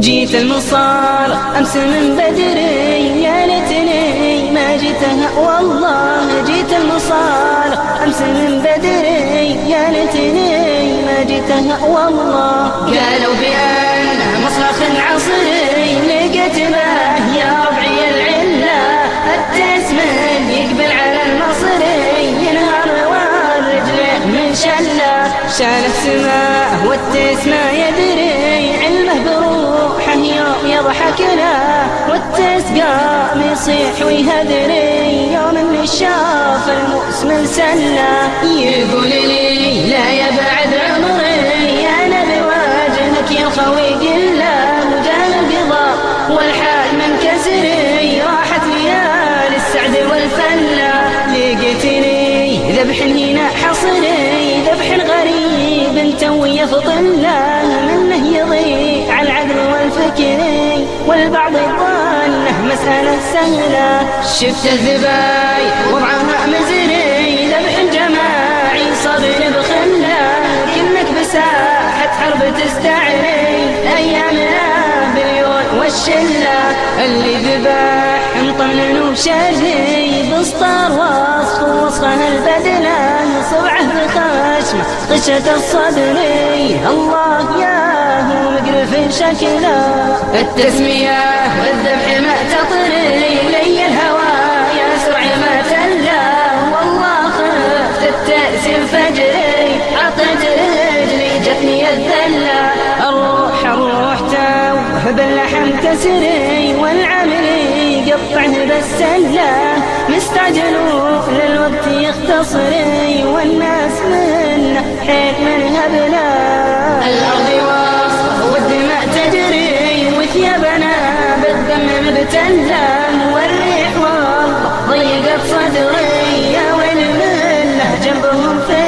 جيت المصار أمس من بدري، يا ليتني ما جيتها والله. جيت المصار أمس من بدري، يا ليتني ما جيتها والله. قالوا بأنها مصرخ عصري، لقيت به يا ربعي العلة التسمن يقبل على المصري، ينهار والرجل من شلة. شال السماء والتسمى يدري، علمه بروحه يوم يضحك له، والتسقام يصيح ويهذري يوم اللي شاف المؤس من سلة. يقول لي لا يا بعد عمري، انا بواجهك يا خوي قله، وجال القضاء والحال من كسري، راحت ليالي السعد والفله. لقيتني ذبح هنا حصري، ذبح غريب توي يفطله، منه يضيع العقل والفكر، والبعض ظنه مسألة سهلة. شفت الذبايح وضعها مزري، ذبح جماعي صبر بخله، كأنك بساحة حرب تستعري أيامنا باليون والشلة. اللي ذبح مطمن وشري، بسطار وصفها البدلة، صبعه بخشمه قشة الصدري، الله ياهو مقرف شكله. التسمية والذبح ما تطري، لي الهوى يا سرعي ما تلا، والله خفت التأسير فجري، عطيت رجلي جتني الذلة. الروح توه باللحم تسري، والعمل يقطعه بالسلة، مستعجلوا للوقت يختصري، والناس منه حيل منها بلا. الأرض وصفه والدماء تجري، وثيابنا بالدم مبتلة، والريح والله ضيقت صدري، يا ويل منه جنبهم في